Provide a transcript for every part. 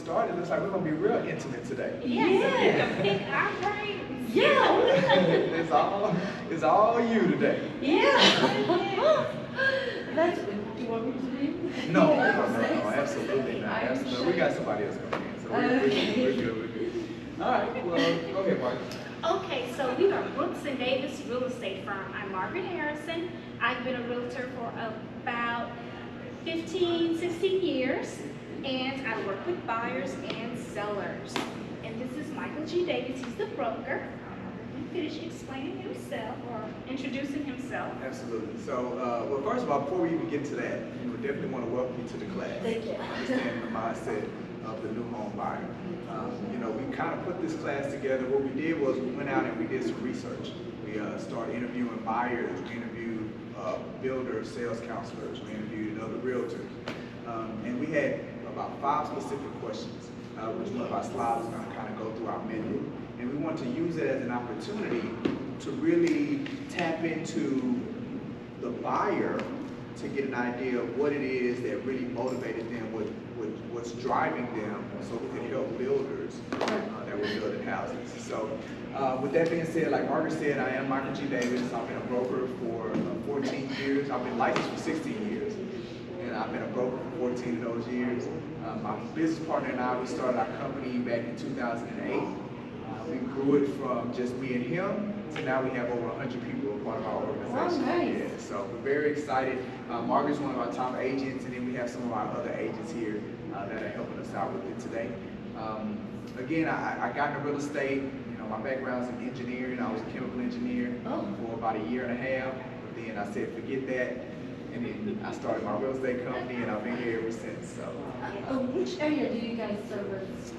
started, it looks like we're going to be real intimate today. Yes, so you can pick our brains. Yeah. It's all you today. Yeah. That's, do you want me to leave? No, absolutely not. Absolutely. We got somebody else coming in, so we're good. All right, well, go ahead, Mark. Okay, so we are Brooks and Davis Real Estate Firm. I'm Margaret Harrison. I've been a realtor for about 15, 16 years, and I work with buyers and sellers. And this is Michael G. Davis. He's the broker. Finish explaining himself or introducing himself. Absolutely. So, well, first of all, before we even get to that, we would definitely want to welcome you to the class. Thank you. Understanding the mindset of the new home buyer. You know, we kind of put this class together. What we did was we went out and we did some research. We started interviewing buyers, we interviewed builders, sales counselors, we interviewed other realtors. And we had about 5 specific questions, which one of our slides is going to kind of go through our menu. And we want to use it as an opportunity to really tap into the buyer to get an idea of what it is that really motivated them, what's driving them, so we can help builders that were building houses. So with that being said, like Margaret said, I am Michael G. Davis. I've been a broker for 14 years. I've been licensed for 16 years. And I've been a broker for 14 of those years. My business partner and I, we started our company back in 2008. We grew it from just me and him to now we have over 100 people a part of our organization. Oh, nice. Yeah, so we're very excited. Margaret's one of our top agents, and then we have some of our other agents here that are helping us out with it today. Again, I got into real estate. You know, my background's in engineering. I was a chemical engineer for about a year and a half. But then I said, forget that. And then I started my real estate company, and I've been here ever since. So, Which area do you guys service?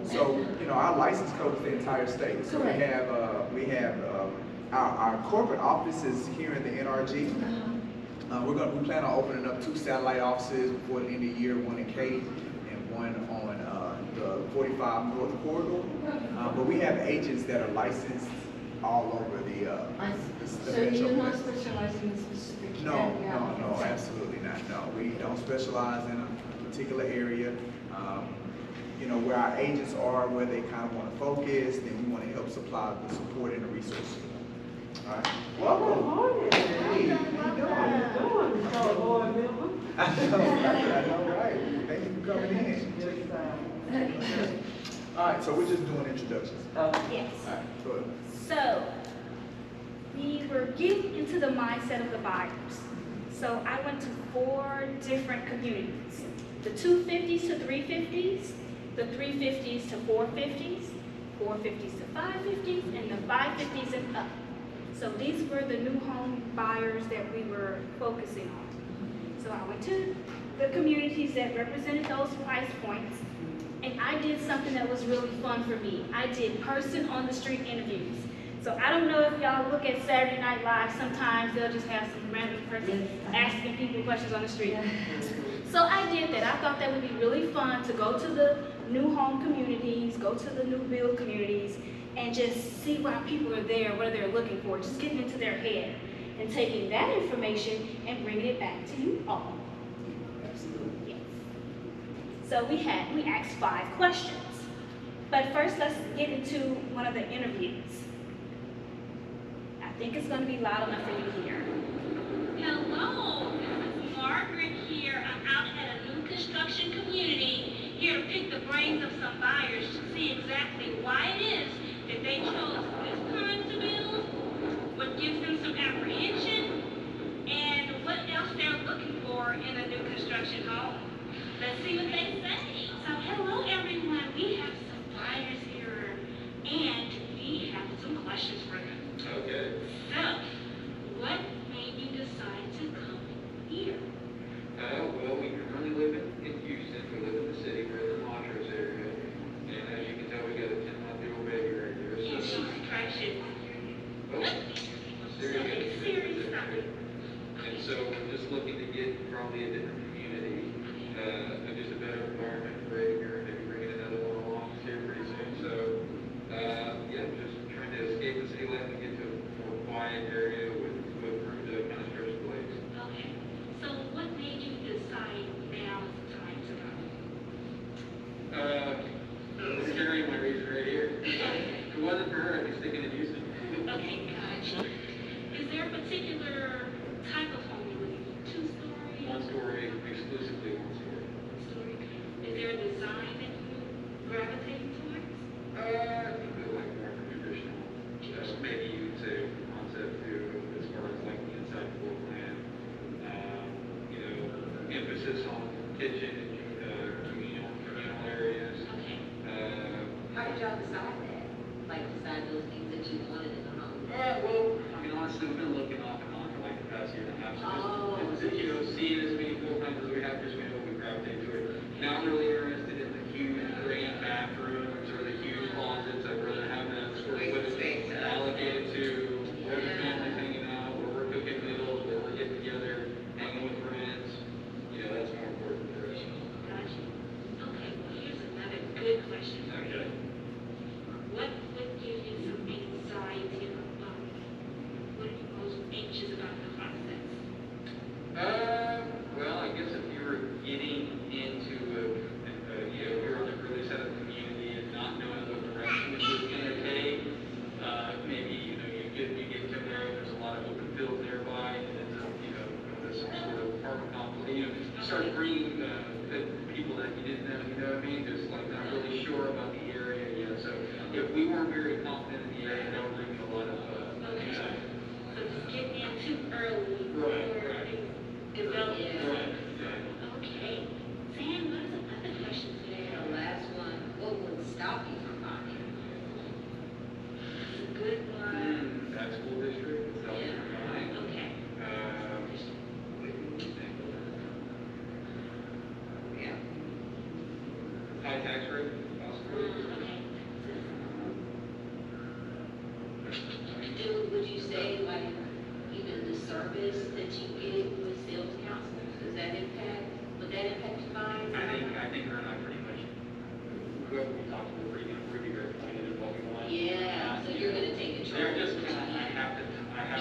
so you know, our license covers the entire state. So Correct. we have our corporate offices here in the NRG. We plan on opening up 2 satellite offices before the end of the year, one in Katy and one on the 45 North Corridor. But we have agents that are licensed all over the So you're not specializing in specific area? No, absolutely not. No, we don't specialize in a particular area. You know, where our agents are, where they kind of want to focus, then we want to help supply the support and the resources. All right. Welcome. Hey, how you doing? I know, right? Thank you for coming in. All right, so we're just doing introductions. Yes. All right, go ahead. So, we were getting into the mindset of the buyers. So I went to 4 different communities. The 250s to 350s, the 350s to 450s, 450s to 550s, and the 550s and up. So these were the new home buyers that we were focusing on. So I went to the communities that represented those price points, and I did something that was really fun for me. I did person on the street interviews. So I don't know if y'all look at Saturday Night Live, sometimes they'll just have some random person asking people questions on the street. So I did that. I thought that would be really fun to go to the new home communities, go to the new build communities, and just see why people are there, what they're looking for, just getting into their head and taking that information and bringing it back to you all. Absolutely. Yes. So we asked 5 questions. But first, let's get into one of the interviews. I think it's going to be loud enough for you to hear. Hello, this is Margaret here. I'm out at a new construction community, here to pick the brains of some buyers to see exactly why it is that they chose this time to build, what gives them some apprehension, and what else they're looking for in a new construction home. Let's see what they say. So hello everyone, we have some buyers here, and we have some questions for them. Okay. So, what made you decide to come here? Well, we currently live in Houston. We live in the city. We're in the Montrose area. And as you can tell, we got a 10-month-old baby right here. Yes, So, she's attraction. oh, serious. Serious stuff. And so we're just looking to get probably a different community, just a better environment for Edgar, maybe bringing another one along here pretty soon. So, yeah, just trying to escape the city life and get to a more quiet area with room to kind of stretch the legs. Okay. So, what made you decide now is the time to go? emphasis on kitchen and communal areas. Okay. How did y'all decide that? Like decide those things that you wanted in the home? Well, I mean, honestly, we've been looking off and on for like the past year and a half. So just, seeing as many full times as we have, just we know we gravitate to it. Not really interested in the huge grand bathrooms or the huge closets. I'd rather have that square footage allocated to where the family's hanging out, where we're cooking meals, where we're getting together, hanging with friends. You know, that's more important for us. Gotcha. Okay, well, here's another good question for you. Okay. What would give you some anxiety about, what are you most anxious about the process? Well, I guess if you were getting into you're on the early side of the community and not knowing what direction it was going to take, maybe, you get to there and there's a lot of open fields nearby, and ends up, there's some sort of apartment complex, you start bringing people that you didn't know, you know what I mean, just like not really sure about the area, so if we weren't very confident in the area, that would bring me a lot of anxiety. So just getting in too early. Right. Develop. Right. Okay. Sam, what are some other questions there? The last one, what would stop you from buying? That's a good one. That school district, South Carolina. Okay. Yeah. High tax rate, possibly. Okay. Would you say like even the service that you get with sales counselors, would that impact your buying? I think her and I pretty much, whoever we talk to, we're pretty very pointed in what we want. Yeah, so you're gonna take control. They're just, I have to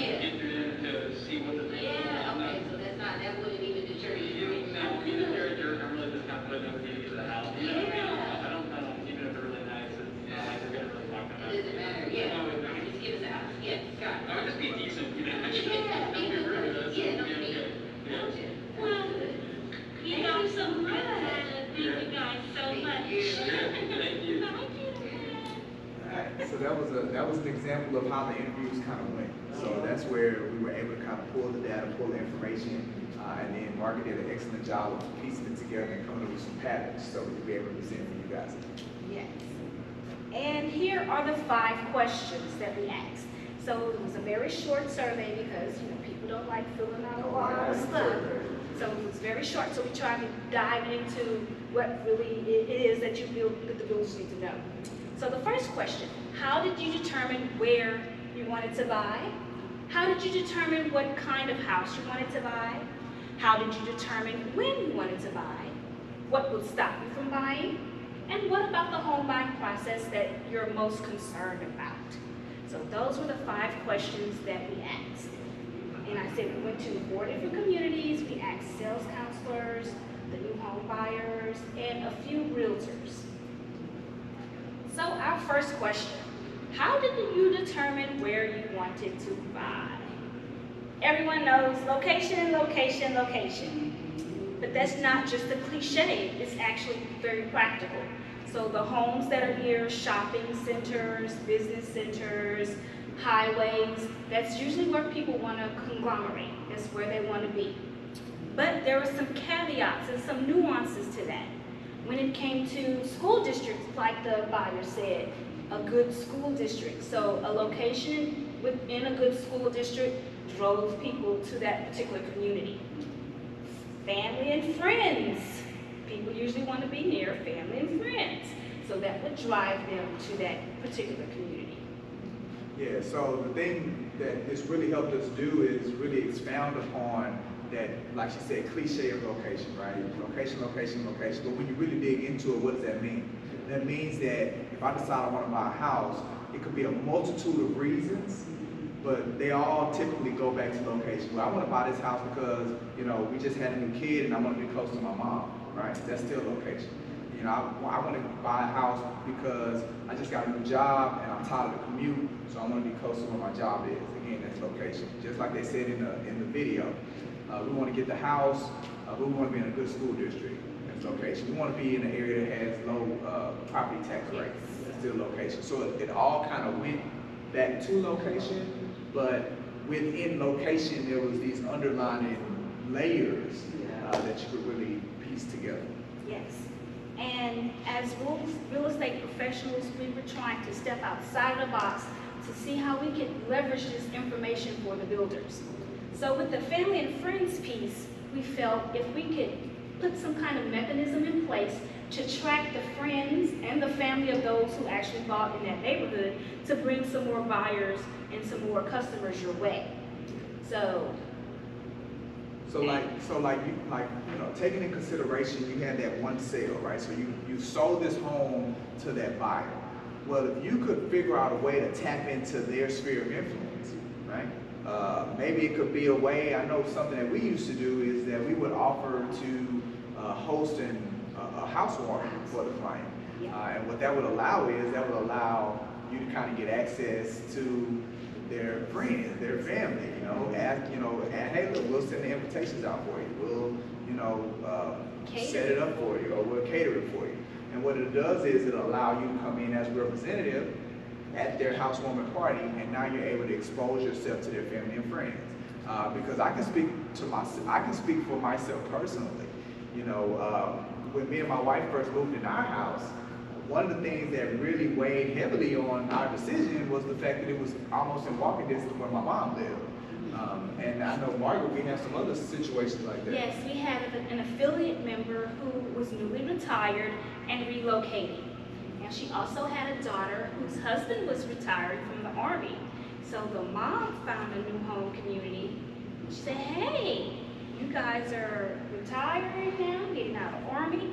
get through them to see what the thing is. Yeah, okay, so that wouldn't even deter you. They don't mean that they're a jerk, I'm really just kind of putting up with you to get to the house. You know what I mean? I don't, even if they're really nice, it's not like they're gonna really talk about It doesn't matter, yeah. Just give us a house, yeah, got it. I would just be decent, Yeah, Don't be rude, that's yeah, don't okay. be. Yeah. Well, you know, so much. Thank you guys so much. Thank you. Thank you. Alright, so that was an example of how the interviews kind of went. So that's where we were able to kind of pull the data, pull the information, and then Margaret did an excellent job of piecing it together and coming up with some patterns so we could be able to present for you guys. Yes. And here are the 5 questions that we asked. So it was a very short survey because, people don't like filling out a lot of stuff. So it was very short, so we tried to dive into what really it is that you feel that the builders need to know. So the first question, how did you determine where you wanted to buy? How did you determine what kind of house you wanted to buy? How did you determine when you wanted to buy? What would stop you from buying? And what about the home buying process that you're most concerned about? So those were the 5 questions that we asked. And I said we went to 4 different communities. We asked sales counselors, the new home buyers, and a few realtors. So our first question, how did you determine where you wanted to buy? Everyone knows location, location, location. But that's not just a cliche, it's actually very practical. So the homes that are near shopping centers, business centers, highways, that's usually where people want to conglomerate. That's where they want to be. But there were some caveats and some nuances to that. When it came to school districts, like the buyer said, a good school district. So a location within a good school district drove people to that particular community. Family and friends. People usually want to be near family and friends. So that would drive them to that particular community. Yeah, so the thing that this really helped us do is really expound upon that, like she said, cliche of location, right? Location, location, location. But when you really dig into it, what does that mean? That means that if I decide I want to buy a house, it could be a multitude of reasons, but they all typically go back to location. Well, I want to buy this house because, we just had a new kid and I want to be close to my mom, right? That's still location. I want to buy a house because I just got a new job and I'm tired of the commute, so I want to be close to where my job is. Again, that's location. Just like they said in the video, we want to get the house, but we want to be in a good school district. That's location. We want to be in an area that has low property tax rates. That's still location. So it all kind of went back to location, but within location there was these underlying layers that you could really piece together. Yes. And as real estate professionals, we were trying to step outside of the box to see how we could leverage this information for the builders. So with the family and friends piece, we felt if we could put some kind of mechanism in place to track the friends and the family of those who actually bought in that neighborhood to bring some more buyers and some more customers your way. So taking in consideration you had that one sale, right? So you sold this home to that buyer. Well, if you could figure out a way to tap into their sphere of influence, right? Maybe it could be a way, I know something that we used to do is that we would offer to host a housewarming for the client. And what that would allow is, that would allow you to kind of get access to their friends, their family, and hey, look, we'll send the invitations out for you. We'll, set it up for you, or we'll cater it for you. And what it does is it allows you to come in as a representative at their housewarming party, and now you're able to expose yourself to their family and friends. Because I can speak for myself personally. When me and my wife first moved in our house, one of the things that really weighed heavily on our decision was the fact that it was almost in walking distance where my mom lived. And I know, Margaret, we have some other situations like that. yes, we had an affiliate member who was newly retired and relocating. And she also had a daughter whose husband was retired from the Army. So the mom found a new home community. She said, hey, you guys are retiring now, getting out of Army.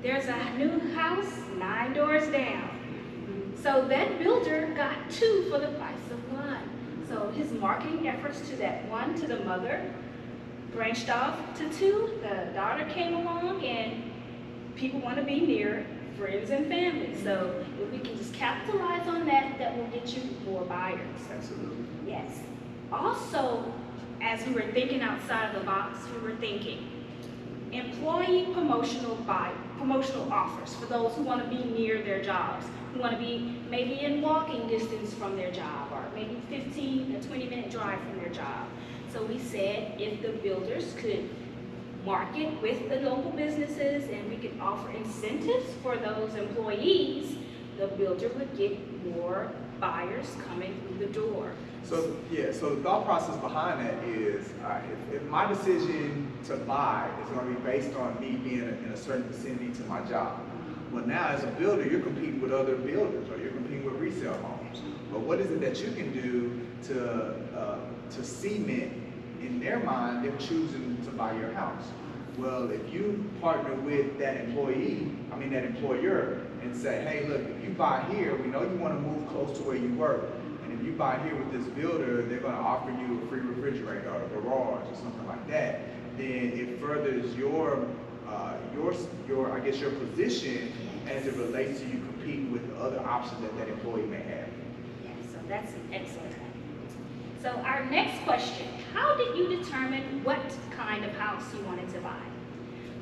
There's a new house 9 doors down. So that builder got 2 for the price of 1. So his marketing efforts to that one, to the mother, branched off to 2. The daughter came along, and people want to be near friends and family. So if we can just capitalize on that, that will get you more buyers. Absolutely. Yes. Also, as we were thinking outside of the box, we were thinking employee promotional offers for those who want to be near their jobs, who want to be maybe in walking distance from their job, or maybe 15 to 20-minute drive from their job. So we said if the builders could market with the local businesses and we could offer incentives for those employees, the builder would get more buyers coming through the door. So so the thought process behind that is, if my decision to buy is going to be based on me being in a certain vicinity to my job, well, now as a builder, you're competing with other builders, or you're competing with resale homes. But what is it that you can do to cement in their mind them choosing to buy your house? Well, if you partner with that employer, and say, hey, look, if you buy here, we know you want to move close to where you work. And if you buy here with this builder, they're going to offer you a free refrigerator or a garage or something like that. Then it furthers your position as it relates to you competing with the other options that employee may have. Yes, so that's excellent. So our next question, how did you determine what kind of house you wanted to buy?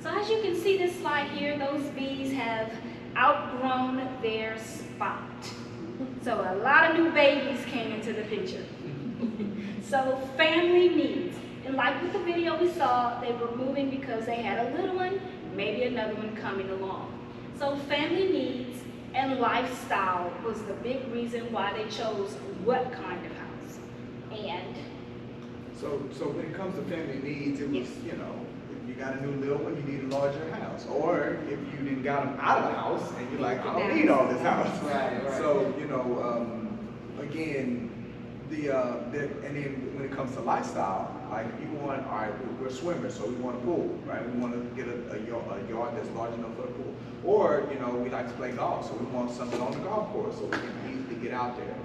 So as you can see this slide here, those bees have outgrown their spot. So a lot of new babies came into the picture. So family needs. And like with the video we saw, they were moving because they had a little one, maybe another one coming along. So family needs and lifestyle was the big reason why they chose what kind of house. And so when it comes to family needs, it was, if you got a new little one, you need a larger house. Or if you didn't got them out of the house and you're like, I don't need all this house. Right. So, again, and then when it comes to lifestyle, like if you want, all right, we're swimmers, so we want a pool, right? We want to get a yard that's large enough for the pool. Or, we like to play golf, so we want something on the golf course so we can easily get out there.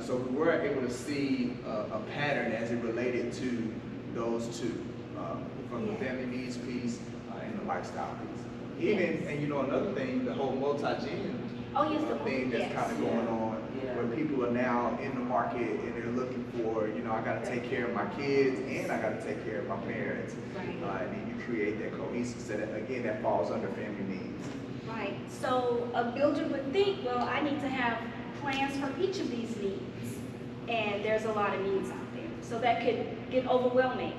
So we were able to see a pattern as it related to those two, from the family needs piece and the lifestyle piece. Even, and another thing, the whole multi-gen thing that's kind of going on, where people are now in the market and they're looking for, I got to take care of my kids and I got to take care of my parents. And then you create that cohesive set. Again, that falls under family needs. right, so a builder would think, well, I need to have plans for each of these needs. And there's a lot of needs out there. So that could get overwhelming.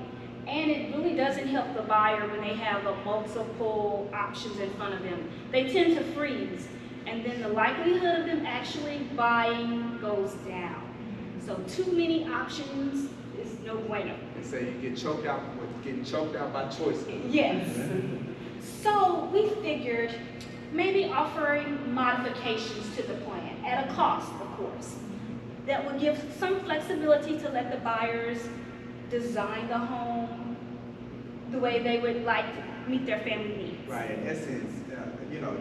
And it really doesn't help the buyer when they have a multiple options in front of them. They tend to freeze, and then the likelihood of them actually buying goes down. So too many options is no bueno. They say you get choked out with getting choked out by choices. Yes. So we figured maybe offering modifications to the plan at a cost, of course, that would give some flexibility to let the buyers design the home the way they would like to meet their family needs. Right. In essence, you know,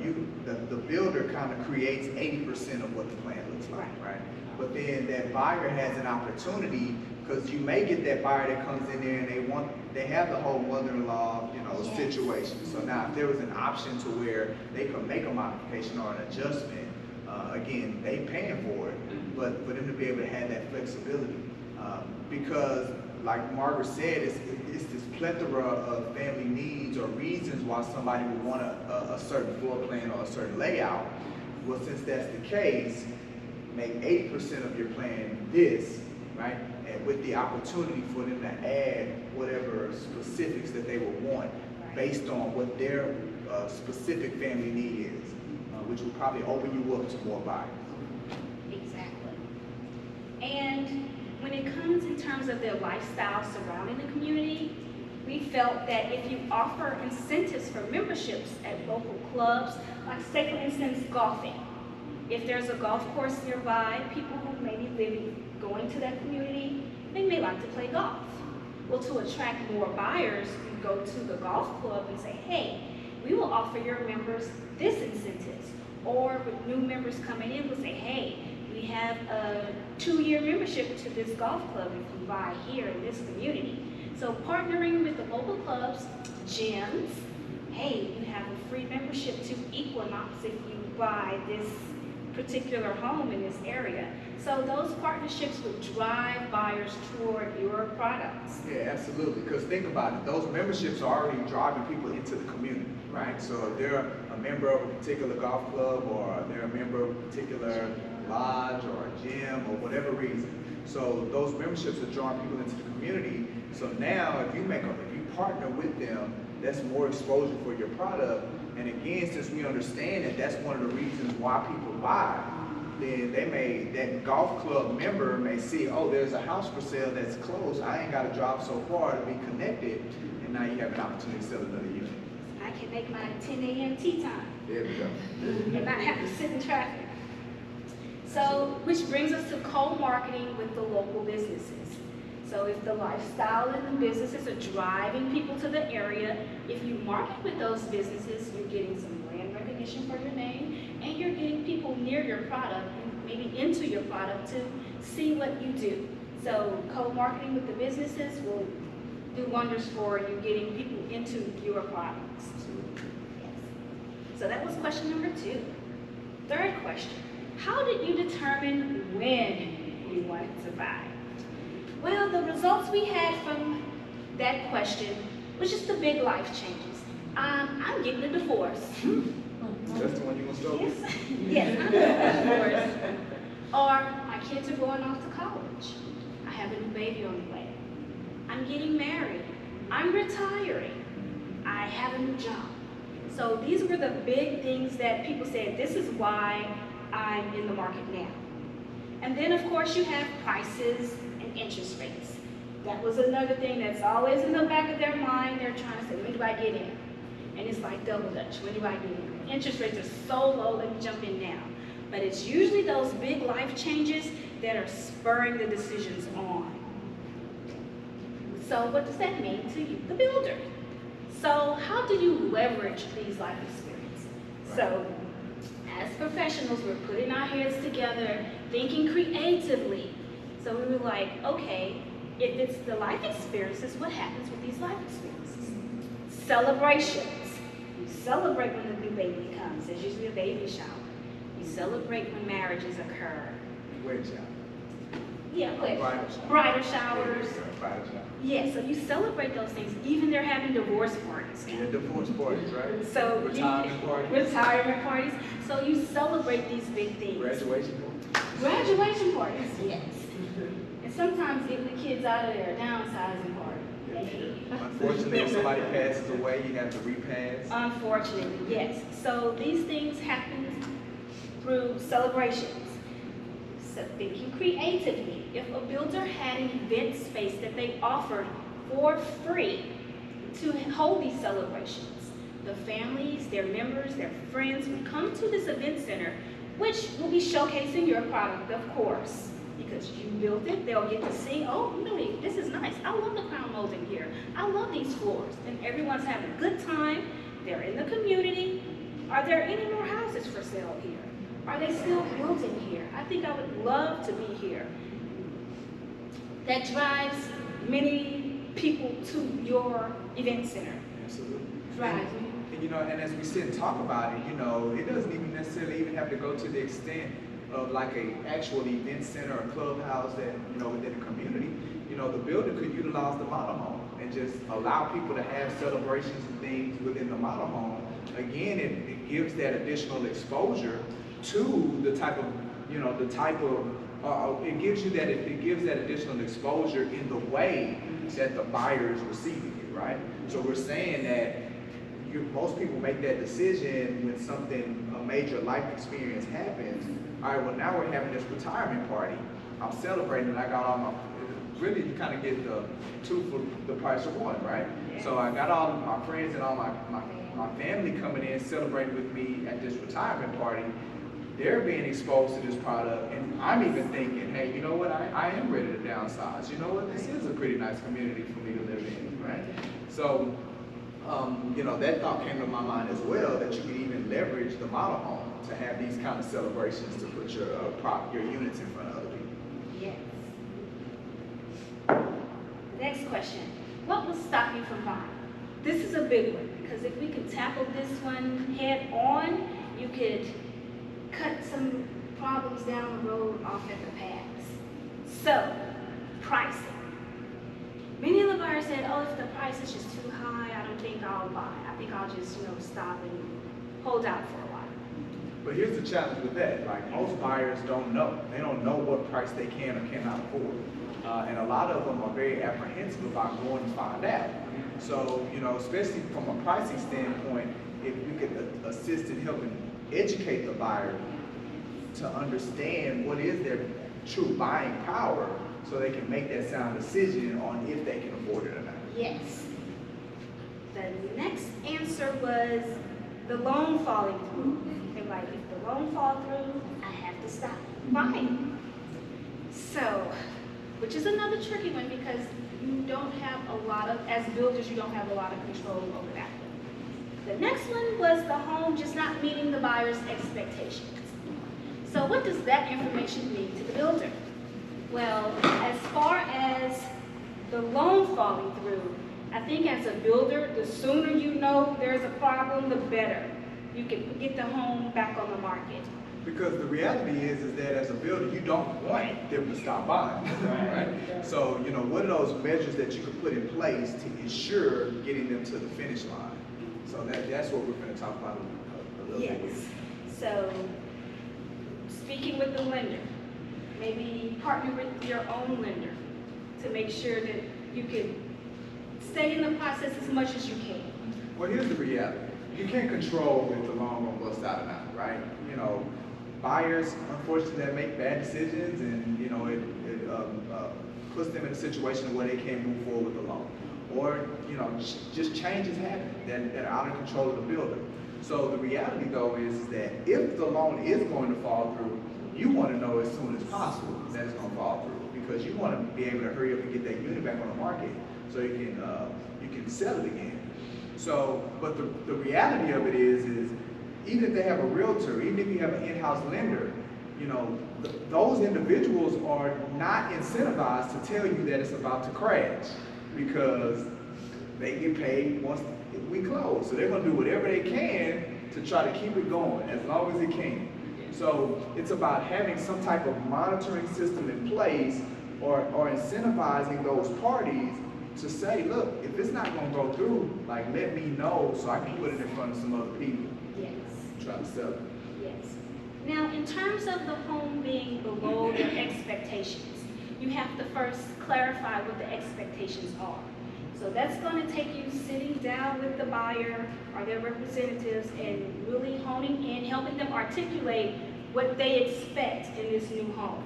the builder kind of creates 80% of what the plan looks like, right? But then that buyer has an opportunity, because you may get that buyer that comes in there and they have the whole mother-in-law, you know, Yes. situation. So now if there was an option to where they could make a modification or an adjustment, again, they paying for it, but for them to be able to have that flexibility, because like Margaret said, it's this plethora of family needs or reasons why somebody would want a certain floor plan or a certain layout. Well, since that's the case, make 80% of your plan this, right? And with the opportunity for them to add whatever specifics that they would want based on what their specific family need is, which will probably open you up to more buyers. Exactly. And when it comes in terms of their lifestyle surrounding the community, we felt that if you offer incentives for memberships at local clubs, like say for instance, golfing. If there's a golf course nearby, people who may be going to that community, they may like to play golf. Well, to attract more buyers, you go to the golf club and say, hey, we will offer your members this incentives. Or with new members coming in, we'll say, hey, we have a 2-year membership to this golf club if you buy here in this community. So partnering with the local clubs, gyms, hey, you have a free membership to Equinox if you buy this particular home in this area. So those partnerships would drive buyers toward your products. Yeah, absolutely. Because think about it, those memberships are already driving people into the community, right? So if they're a member of a particular golf club, or they're a member of a particular lodge or a gym or whatever reason. So those memberships are drawing people into the community. So now if you partner with them, that's more exposure for your product. And again, since we understand that that's one of the reasons why people buy, then that golf club member may see, oh, there's a house for sale that's close. I ain't got to drive so far to be connected. And now you have an opportunity to sell another unit. I can make my 10 a.m. tea time. There we go. And not have to sit in traffic. So, which brings us to co-marketing with the local businesses. So if the lifestyle and the businesses are driving people to the area, if you market with those businesses, you're getting some brand recognition for your name, and you're getting people near your product and maybe into your product to see what you do. So co-marketing with the businesses will do wonders for you getting people into your products. Yes. So that was question number 2. Third question, how did you determine when you wanted to buy? Well, the results we had from that question was just the big life changes. I'm getting a divorce. That's the one you're going to start with? Yes, I'm getting a divorce. Or my kids are going off to college. I have a new baby on the way. I'm getting married. I'm retiring. I have a new job. So these were the big things that people said, this is why I'm in the market now. And then of course you have prices and interest rates. That was another thing that's always in the back of their mind. They're trying to say, when do I get in? And it's like double dutch, when do I get in? Interest rates are so low, let me jump in now. But it's usually those big life changes that are spurring the decisions on. So what does that mean to you, the builder? So how do you leverage these life experiences? Right. So as professionals, we're putting our heads together, thinking creatively. So we were like, okay, if it's the life experiences, what happens with these life experiences? Celebrations. You celebrate when the new baby comes. There's usually a baby shower. You celebrate when marriages occur. Wedding shower. Yeah, quick. Bridal shower. Bridal showers. Bridal shower. Yeah, so you celebrate those things. Even they're having divorce parties. Yeah, divorce parties, right? So Retirement parties. Retirement parties. So you celebrate these big things. Graduation parties. Graduation parties, yes. And sometimes get the kids out of their downsizing party. Unfortunately, if somebody passes away, you have to repass. Unfortunately, yes. So these things happen through celebrations. So thinking creatively, if a builder had an event space that they offered for free to hold these celebrations, the families, their members, their friends would come to this event center, which will be showcasing your product, of course, because you built it. They'll get to see, oh, really, this is nice. I love the crown molding here. I love these floors. And everyone's having a good time. They're in the community. Are there any more houses for sale here? Are they still building here? I think I would love to be here. That drives many people to your event center. Absolutely. Drives me. And, you know, and as we sit and talk about it, you know, it doesn't even necessarily even have to go to the extent of like a actual event center or clubhouse that, you know, within the community. You know, the builder could utilize the model home and just allow people to have celebrations and things within the model home. Again, it gives that additional exposure to the type of, you know, it gives that additional exposure in the way that the buyer is receiving it, right? So we're saying that most people make that decision when something, a major life experience happens. All right, well, now we're having this retirement party. I'm celebrating and I got all my, really you kind of get the two for the price of one, right? So I got all my friends and all my family coming in celebrating with me at this retirement party. They're being exposed to this product, and I'm even thinking, hey, you know what, I am ready to downsize. You know what, this is a pretty nice community for me to live in, right? So, you know, that thought came to my mind as well, that you could even leverage the model home to have these kind of celebrations to put your units in front of other people. Yes. Next question. What will stop you from buying? This is a big one, because if we could tackle this one head on, you could cut some problems down the road off at the pass. So, pricing. Many of the buyers said, oh, if the price is just too high, I don't think I'll buy. I think I'll just, you know, stop and hold out for a while. But here's the challenge with that. Like, most buyers don't know. They don't know what price they can or cannot afford. And a lot of them are very apprehensive about going to find out. So, you know, especially from a pricing standpoint, if you could assist in helping educate the buyer to understand what is their true buying power so they can make that sound decision on if they can afford it or not. Yes. The next answer was the loan falling through. They're like, if the loan falls through, I have to stop buying. So, which is another tricky one because you don't have a lot of, as builders, you don't have a lot of control over that. The next one was the home just not meeting the buyer's expectations. So what does that information mean to the builder? Well, as far as the loan falling through, I think as a builder, the sooner you know there's a problem, the better. You can get the home back on the market. Because the reality is that as a builder, you don't want them to stop buying, right? So, you know, what are those measures that you can put in place to ensure getting them to the finish line? So that's what we're going to talk about a little bit here. So, speaking with the lender, maybe partner with your own lender to make sure that you can stay in the process as much as you can. Well, here's the reality. You can't control if the loan will bust out or not, right? You know, buyers, unfortunately, that make bad decisions, and you know, it puts them in a situation where they can't move forward with the loan. Or, you know, just changes happen that are out of control of the builder. So the reality, though, is that if the loan is going to fall through, you want to know as soon as possible that it's going to fall through, because you want to be able to hurry up and get that unit back on the market so you can sell it again. So, but the reality of it is even if they have a realtor, even if you have an in-house lender, you know, those individuals are not incentivized to tell you that it's about to crash, because they get paid once we close. So they're going to do whatever they can to try to keep it going as long as it can. So it's about having some type of monitoring system in place or incentivizing those parties to say, look, if it's not going to go through, like, let me know so I can put it in front of some other people. Yes. Try to sell it. Yes. Now, in terms of the home being below their expectations, you have to first clarify what the expectations are. So that's going to take you sitting down with the buyer or their representatives and really honing in, helping them articulate what they expect in this new home.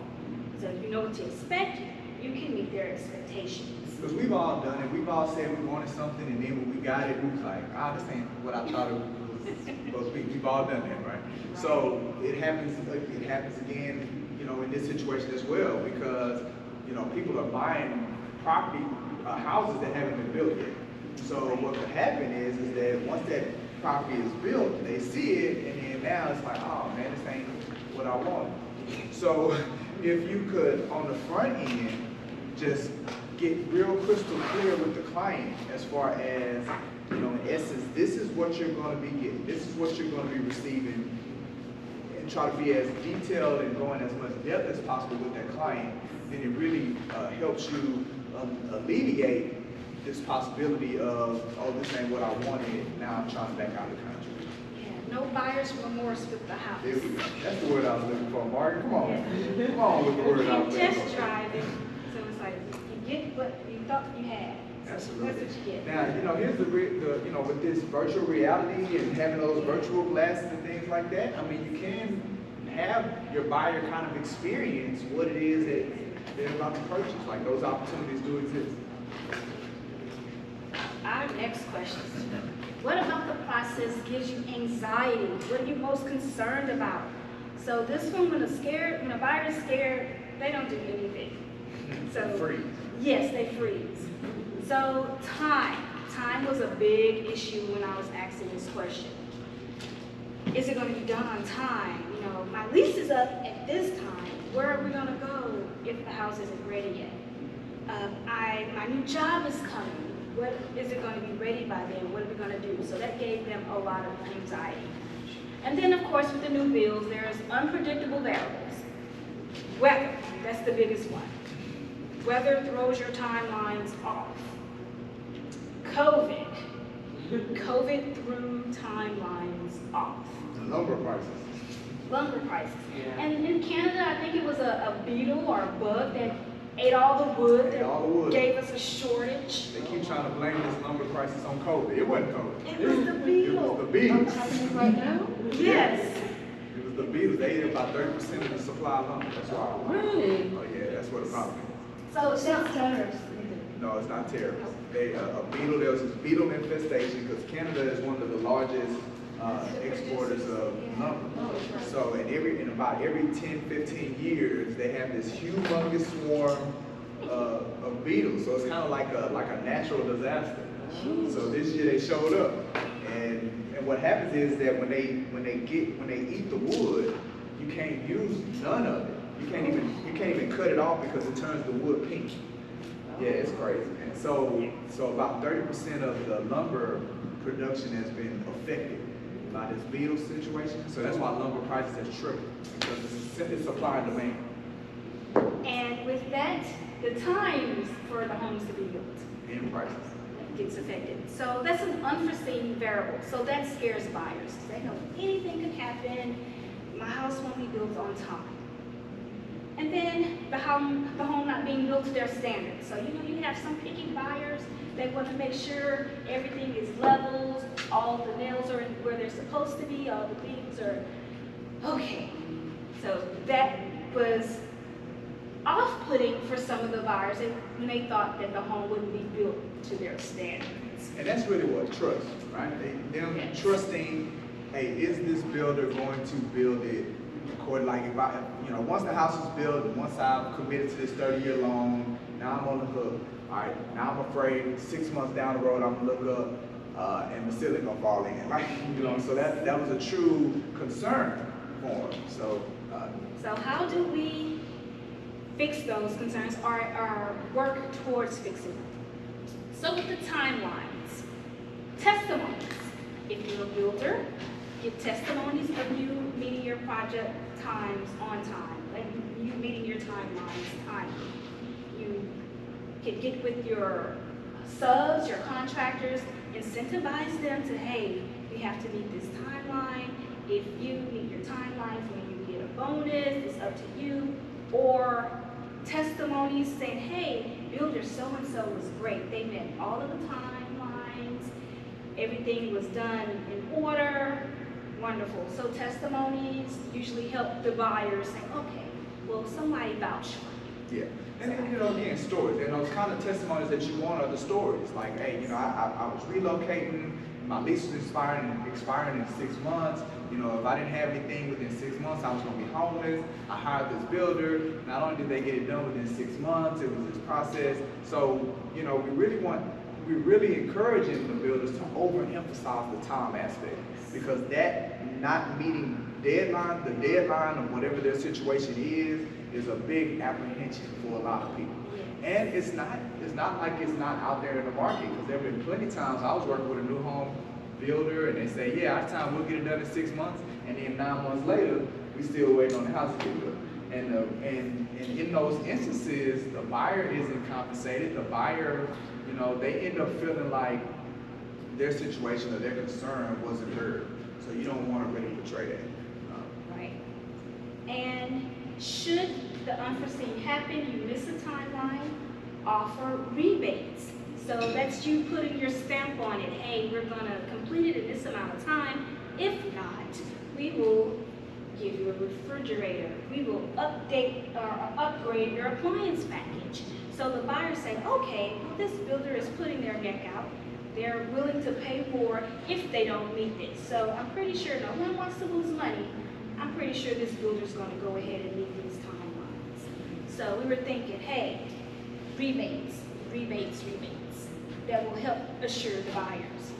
So if you know what to expect, you can meet their expectations. Because we've all done it. We've all said we wanted something, and then when we got it, we was like, this ain't what I thought it was supposed to be. We've all done that, right? So it happens again, you know, in this situation as well, because, you know, people are buying property, houses that haven't been built yet. So what could happen is that once that property is built, they see it, and then now it's like, oh man, this ain't what I wanted. So if you could, on the front end, just get real crystal clear with the client as far as, you know, in essence, this is what you're going to be getting, this is what you're going to be receiving, and try to be as detailed and go in as much depth as possible with that client, then it really helps you alleviate this possibility of, oh, this ain't what I wanted, now I'm trying to back out of the country. Yeah, no buyer's remorse with the house. There we go. That's the word I was looking for, Margaret. Come on. Yeah. Come on with the word I was You looking test for. drive it, so it's like you get what you thought you had. Absolutely. That's what you get. Now, you know, here's the you know, with this virtual reality and having those virtual glasses and things like that, I mean, you can have your buyer kind of experience what it is that they're about to purchase. Like, those opportunities do exist. Our next question. What about the process gives you anxiety? What are you most concerned about? So this one, when a buyer is scared, they don't do anything. So Freeze. yes, they freeze. So time was a big issue when I was asking this question. Is it going to be done on time? You know, my lease is up at this time. Where are we going to go if the house isn't ready yet? My new job is coming. What is it going to be ready by then? What are we going to do? So that gave them a lot of anxiety. And then, of course, with the new builds, there's unpredictable variables. Weather, that's the biggest one. Weather throws your timelines off. COVID threw timelines off. Lumber prices. Lumber prices. Yeah. And in Canada, I think it was a beetle or a bug that ate all the wood, that gave us a shortage. They keep trying to blame this lumber crisis on COVID. It wasn't COVID. It was the beetle. It was the beetles. Happening right now? Yes. It was the beetles. They ate about 30% of the supply of lumber. That's why. Really? Oh yeah, that's what the problem is. So It's not terrorists. No, it's not terrorists. A beetle, there was this beetle infestation because Canada is one of the largest exporters of lumber. So in about every 10, 15 years, they have this humongous swarm of beetles. So it's kind of like a natural disaster. So this year they showed up, and what happens is that when they eat the wood, you can't use none of it. You can't even cut it off because it turns the wood pink. Yeah, it's crazy. And so about 30% of the lumber production has been affected by this beetle situation. So that's why lumber prices have tripled, because it's supply and demand. And with that, the times for the homes to be built And prices. gets affected. So that's an unforeseen variable. So that scares buyers. They know anything could happen. My house won't be built on time. And then the home not being built to their standards. So you have some picky buyers. They want to make sure everything is leveled, all the nails are where they're supposed to be, all the beams are okay. So that was off-putting for some of the buyers when they thought that the home wouldn't be built to their standards. And that's really what trust, right? Them Yes. trusting, hey, is this builder going to build it according, like if I, once the house is built, once I've committed to this 30-year loan, now I'm on the hook. All right, now I'm afraid 6 months down the road I'm gonna look up and the ceiling gonna fall in, right? So that was a true concern for them. So how do we fix those concerns or work towards fixing them? So with the timelines, testimonies. If you're a builder, get testimonies of you meeting your project times on time, and you meeting your timelines timely. You can get with your subs, your contractors, incentivize them to, hey, we have to meet this timeline. If you meet your timelines, when you get a bonus, it's up to you. Or testimonies saying, hey, builder so-and-so was great. They met all of the timelines. Everything was done in order. Wonderful. So testimonies usually help the buyer say, okay, well, somebody vouched for you. Yeah, and then, you know, again, stories, and those kind of testimonies that you want are the stories, like, hey, you know, I was relocating, my lease was expiring in 6 months, you know, if I didn't have anything within 6 months, I was gonna be homeless, I hired this builder, not only did they get it done within 6 months, it was this process, so, you know, we're really encouraging the builders to overemphasize the time aspect, because that not meeting the deadline of whatever their situation is a big apprehension for a lot of people. And it's not like it's not out there in the market, because there have been plenty of times I was working with a new home builder and they say, yeah, our time, we'll get it done in 6 months, and then 9 months later, we still waiting on the house to get built. And in those instances, the buyer isn't compensated. The buyer, you know, they end up feeling like their situation or their concern wasn't heard. So you don't want to really portray that. Right. And should the unforeseen happen, you miss a timeline, offer rebates. So that's you putting your stamp on it. Hey, we're gonna complete it in this amount of time. If not, we will give you a refrigerator. We will update or upgrade your appliance package. So the buyers say, okay, well, this builder is putting their neck out. They're willing to pay more if they don't meet this. So I'm pretty sure no one wants to lose money. I'm pretty sure this builder's gonna go ahead and meet these timelines. So we were thinking, hey, rebates. That will help assure the buyers.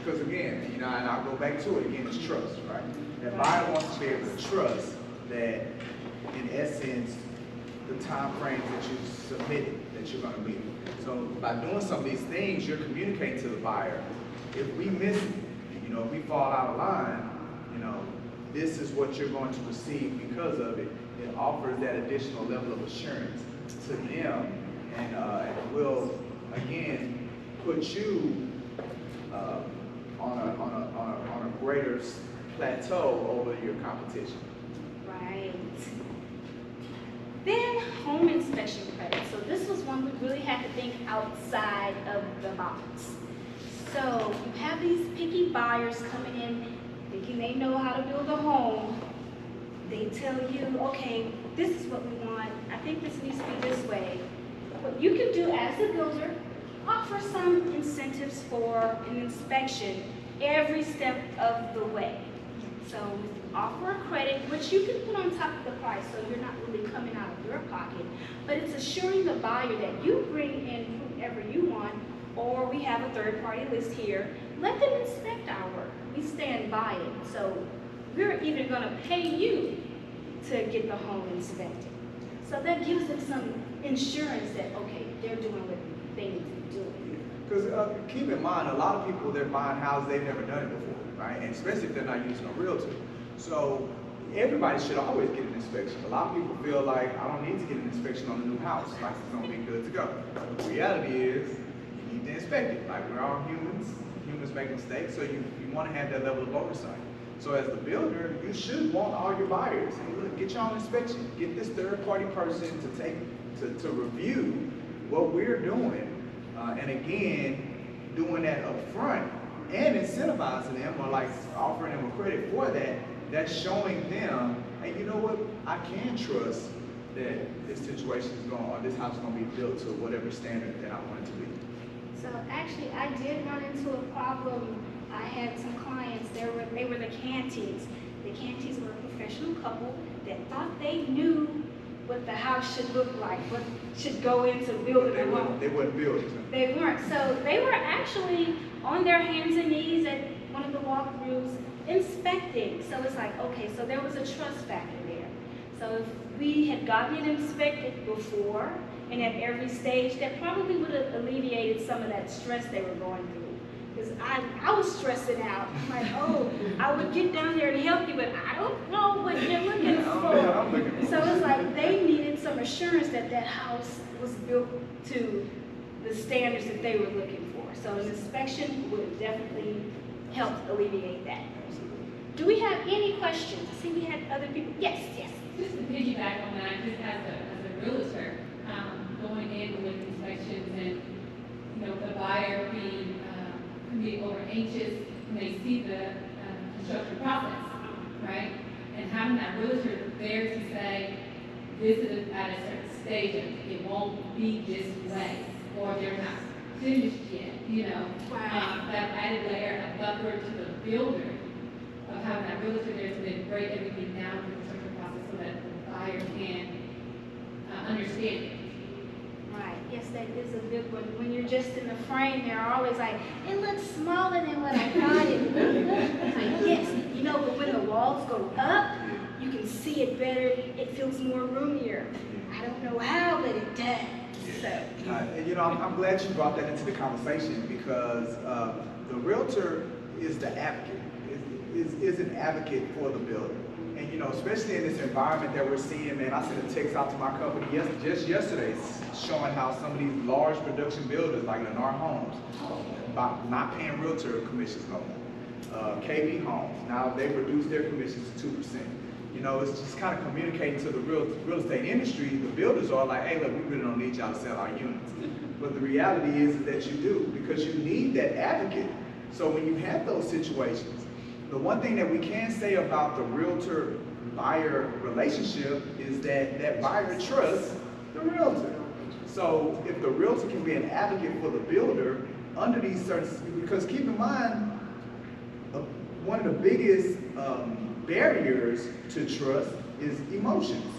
Because again, you know, and I'll go back to it again, it's trust, right? That buyer wants to be able to trust that, in essence, the time frames that you submitted, that you're going to meet. So by doing some of these things, you're communicating to the buyer, if we miss it, you know, if we fall out of line, you know, this is what you're going to receive because of it. It offers that additional level of assurance to them, and will, again, put you on a greater plateau over your competition. Right. Then home inspection credit. So this was one we really had to think outside of the box. So you have these picky buyers coming in thinking they know how to build a home. They tell you, okay, this is what we want. I think this needs to be this way. What you can do as a builder, offer some incentives for an inspection every step of the way. So offer a credit, which you can put on top of the price, so you're not really coming out of your pocket, but it's assuring the buyer that you bring in whoever you want, or we have a third-party list here. Let them inspect our work. We stand by it. So we're even going to pay you to get the home inspected. So that gives them some insurance that, okay, they're doing what they need to be doing. Because keep in mind, a lot of people, they're buying houses, they've never done it before, right? And especially if they're not using a realtor. So everybody should always get an inspection. A lot of people feel like, I don't need to get an inspection on a new house, like it's gonna be good to go. But the reality is, you need to inspect it. Like, we're all humans make mistakes, so you wanna have that level of oversight. So as the builder, you should want all your buyers, hey, look, get your own inspection. Get this third-party person to review what we're doing. And again, doing that up front and incentivizing them, or like offering them a credit for that, that's showing them, hey, you know what, I can trust that this situation is going, or this house is going to be built to whatever standard that I want it to be. So actually, I did run into a problem. I had some clients, they were the Canties. The Canties were a professional couple that thought they knew what the house should look like, what should go into building a home. They wouldn't build it. They weren't. So they were actually on their hands and knees at one of the walkthroughs inspecting. So it's like, okay, so there was a trust factor there. So if we had gotten it inspected before and at every stage, that probably would have alleviated some of that stress they were going through. Because I was stressing out. I'm like, oh, I would get down there and help you, but I don't know what you're looking for. So it's like they needed some assurance that that house was built to the standards that they were looking for. So an inspection would have definitely helped alleviate that. Do we have any questions? I see we had other people. Yes. Just to piggyback on that, just as a realtor, going in with inspections and, you know, the buyer can be over anxious when they see the construction process, right? And having that realtor there to say, this is at a certain stage, it won't be this way, or they're not finished yet, you know. Wow. That added layer of buffer to the builder, of having that realtor there to then break everything down through the construction process so that the buyer can understand it. Right, yes, that is a good one. When you're just in the frame, they're always like, it looks smaller than what I thought it would. Like, yes, you know, but when the walls go up, you can see it better. It feels more roomier. I don't know how, but it does. So. And you know, I'm glad you brought that into the conversation because the realtor is the advocate, is an advocate for the builder. And you know, especially in this environment that we're seeing, man, I sent a text out to my company just yesterday showing how some of these large production builders like Lennar Homes, not paying realtor commissions no more. KB Homes, now they've reduced their commissions to 2%. You know, it's just kind of communicating to the real estate industry. The builders are like, hey, look, we really don't need y'all to sell our units. But the reality is that you do, because you need that advocate. So when you have those situations, the one thing that we can say about the realtor-buyer relationship is that that buyer trusts the realtor. So if the realtor can be an advocate for the builder under these certain, because keep in mind, one of the biggest barriers to trust is emotions.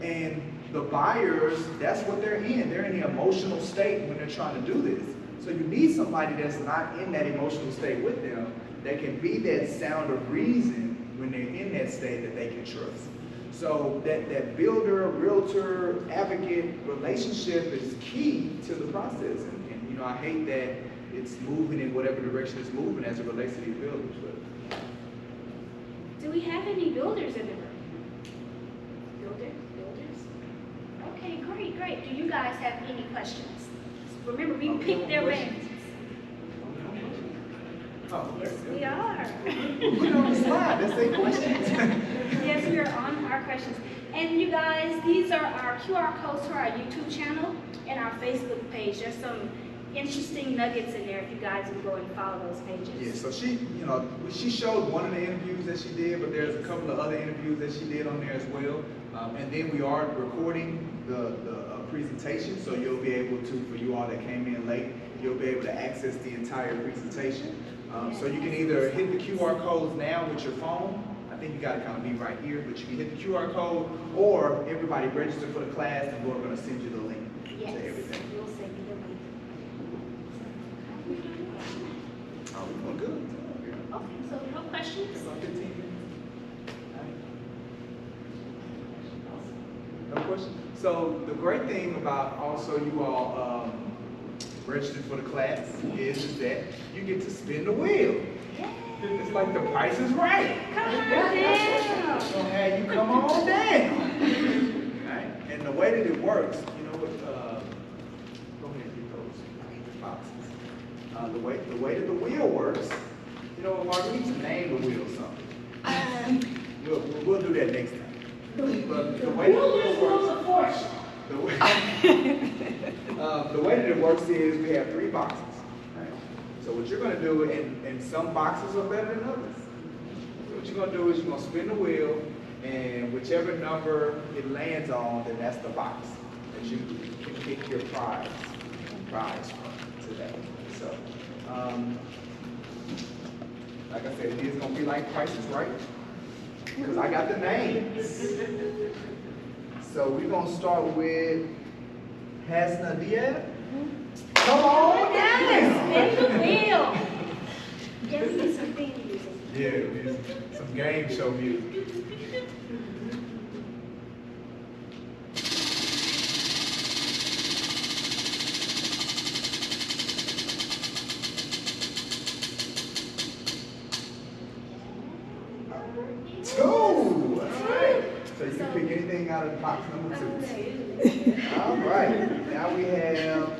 And the buyers, that's what they're in. They're in the emotional state when they're trying to do this. So you need somebody that's not in that emotional state with them, that can be that sound of reason when they're in that state that they can trust. So that builder, realtor, advocate relationship is key to the process. And you know, I hate that it's moving in whatever direction it's moving as it relates to these builders. But. Do we have any builders in the room? Builders? Okay, great. Do you guys have any questions? Remember, we picked their brains. Oh, Yes, we are. Well, put it on the slide. That's their questions. Yes, we are on our questions. And you guys, these are our QR codes to our YouTube channel and our Facebook page. There's some interesting nuggets in there if you guys would go and follow those pages. Yeah, so she showed one of the interviews that she did, but there's a couple of other interviews that she did on there as well. And then we are recording the presentation, so you'll be able to, for you all that came in late, you'll be able to access the entire presentation. So you can either hit the QR codes now with your phone. I think you got to kind of be right here, but you can hit the QR code, or everybody register for the class, and we're going to send you the link to everything. We'll send you the link. Oh, we're doing good. Okay, so no questions? About 15 minutes. No questions? So the great thing about also you all registered for the class is that you get to spin the wheel. It's like the price is right. Come on down. So hey, you come on down. Right? And the way that it works, you know what, go ahead and get those boxes. The way that the wheel works, you know what, Margaret, we need to name the wheel something. We'll do that next time. But the way that the wheel works, the way that it works is we have 3 boxes. Right? So what you're going to do, and some boxes are better than others. So what you're going to do is you're going to spin the wheel, and whichever number it lands on, then that's the box that you can pick your prize from today. So, like I said, it is going to be like Price is Right, because I got the names. So we're going to start with Hasna Diaz. Come on down! Spin the wheel. Give me some theme music. Yeah, some game show music. Two! Alright. So you can pick anything out of the box number 2. Alright. Now we have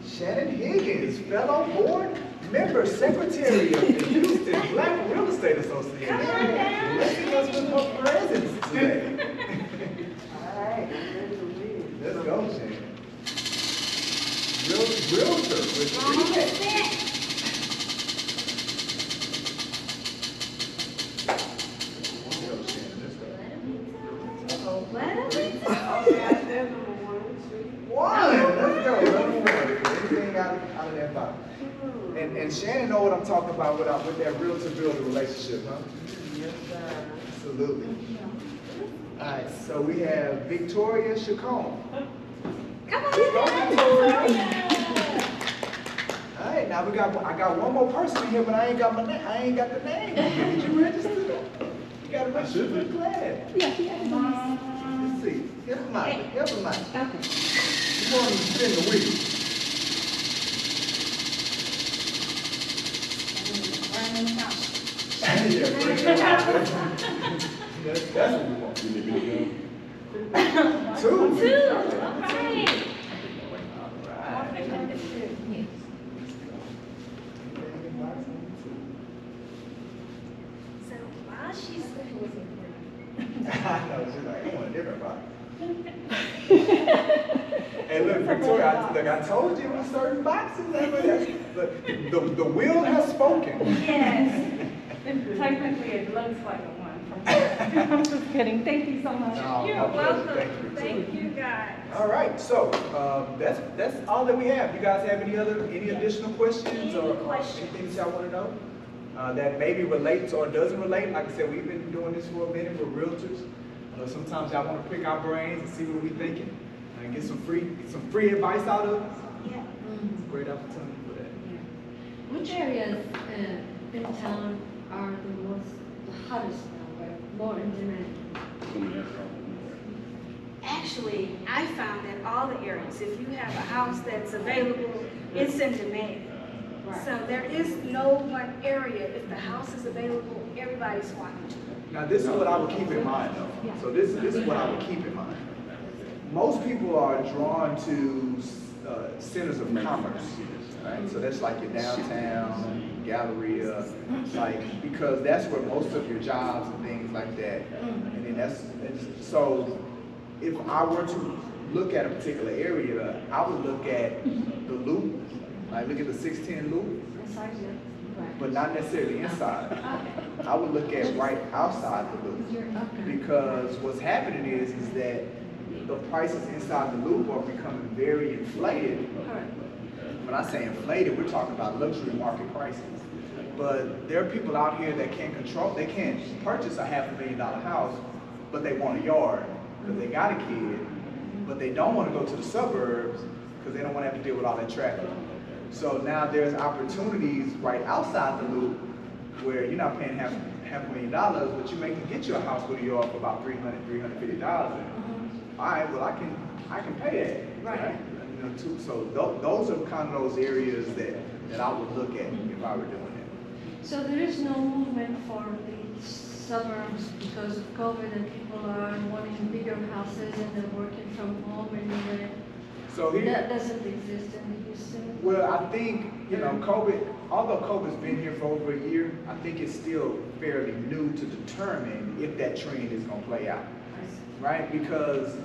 Shannon Higgins, fellow board member, secretary of the Houston Black Real Estate Association. Come on down. Blessing us with her presence today. All right, I'm ready to read. Let's go, Shannon. Almost there. One. Let's go. Number one. Anything out of that box. And Shannon know what I'm talking about with that realtor builder relationship, huh? Yes, sir. Absolutely. All right, so we have Victoria Chacon. Come on. Go, Victoria. All right, now I got one more person in here, but I ain't got the name. Did you register? You got to register for the class. Yeah, he has one. Let's see. Help him out. Help him out. Okay. You want him to spin the wheel. Yeah, bring it out. That's what we want. Two. All right. All right. So while she's I know, she's like, I want a different box. Hey, look, Victoria, I told you it was certain boxes. Look, the wheel has spoken. yes. Technically, it looks like a one from here. I'm just kidding. Thank you so much. No, You're my pleasure. welcome. Thank you. Thank you, guys. All right, so that's all that we have. You guys have any additional questions or anything that y'all want to know that maybe relates or doesn't relate? Like I said, we've been doing this for a minute. We're realtors. Sometimes y'all want to pick our brains and see what we're thinking and get some free advice out of us. Yeah. It's a great opportunity for that. Which areas in town are the hottest now, right? More in demand? Actually, I found that all the areas, if you have a house that's available, it's in demand. Right. So there is no one area. If the house is available, everybody's wanting to. Now, this is what I would keep in mind, though. So this is what I would keep in mind. Most people are drawn to centers of commerce, right? So that's like your downtown, Galleria, like, because that's where most of your jobs and things like that. And then so if I were to look at a particular area, I would look at the loop, like look at the 610 loop, but not necessarily inside. I would look at right outside the loop, because what's happening is that the prices inside the loop are becoming very inflated. When I say inflated, we're talking about luxury market prices. But there are people out here that can't purchase a $500,000 house, but they want a yard because they got a kid, but they don't want to go to the suburbs because they don't want to have to deal with all that traffic. So now there's opportunities right outside the loop where you're not paying $500,000, but you can get you a house with a yard for about $350. All right, well I can pay that. Right. You know, too. So those are kind of those areas that I would look at if I were doing it. So there is no movement for the suburbs because of COVID and people are wanting bigger houses and they're working from home and so here, that doesn't exist in Houston? Well, I think, although COVID's been here for over a year, I think it's still fairly new to determine if that trend is going to play out, right? Because,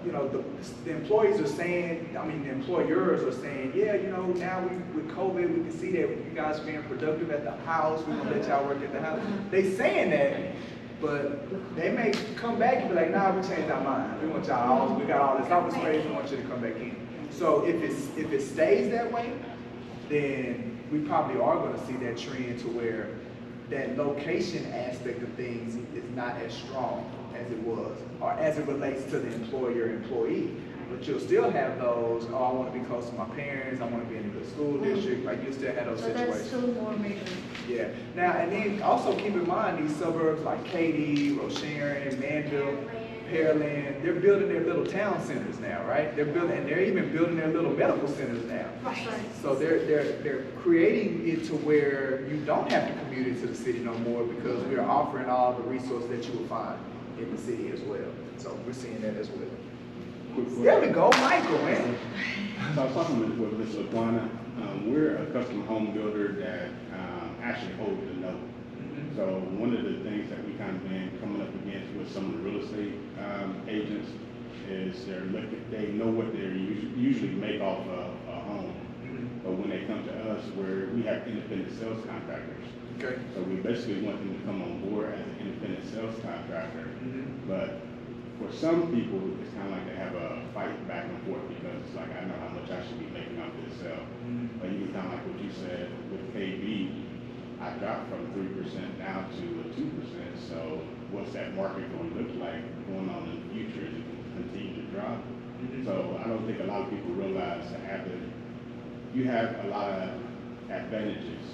the employees are saying, the employers are saying, yeah, now with COVID, we can see that you guys are being productive at the house, we're going to let y'all work at the house. They saying that, but they may come back and be like, nah, we changed our mind. We want y'all, we got all this office space, we want you to come back in. So if it stays that way, then we probably are going to see that trend to where that location aspect of things is not as strong as it was, or as it relates to the employer-employee. But you'll still have those, I want to be close to my parents, I want to be in a good school district, like you'll still have those situations. That's still more major. Yeah. Now, and then also keep in mind these suburbs like Katy, Rosharon, Manville, Pearland, they're building their little town centers now, right? And they're even building their little medical centers now. Right. So they're creating it to where you don't have to commute into the city no more because we're offering all the resources that you will find in the city as well. So we're seeing that as well. There we go, Michael, man. So I was talking with Ms. LaQuana. We're a custom home builder that actually holds the note. So one of the things that we kind of been coming up against with some of the real estate agents is they know what they usually make off of a home. But when they come to us, we have independent sales contractors. Okay. So we basically want them to come on board as an independent sales contractor. But for some people, it's kind of like they have a fight back and forth because it's like, I know how much I should be making off this sale. But you can kind of like what you said with KB, I dropped from 3% down to a 2%. So what's that market going to look like going on in the future? Is it going to continue to drop? So I don't think a lot of people realize that you have a lot of advantages